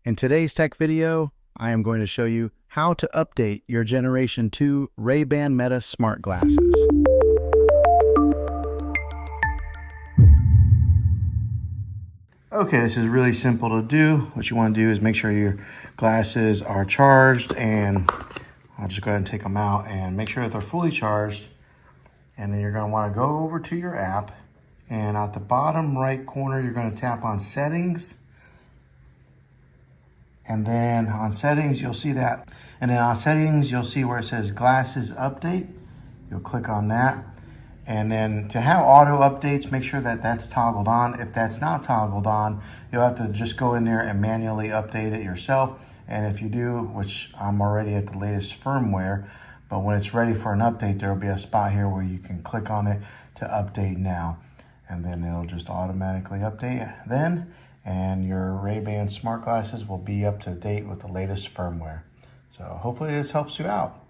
In today's tech video, I am going to show you how to update your Generation 2 Ray-Ban Meta smart glasses. Okay, this is really simple to do. What you want to do is make sure your glasses are charged, and I'll just go ahead and take them out and make sure that they're fully charged. And then you're going to want to go over to your app, and at the bottom right corner, you're going to tap on Settings. And then on Settings, you'll see that. And then on Settings, you'll see where it says Glasses Update. You'll click on that. And then to have auto updates, make sure that that's toggled on. If that's not toggled on, you'll have to just go in there and manually update it yourself. And if you do, which I'm already at the latest firmware, but when it's ready for an update, there'll be a spot here where you can click on it to update now. And then it'll just automatically update then, and your Ray-Ban smart glasses will be up to date with the latest firmware. So hopefully this helps you out.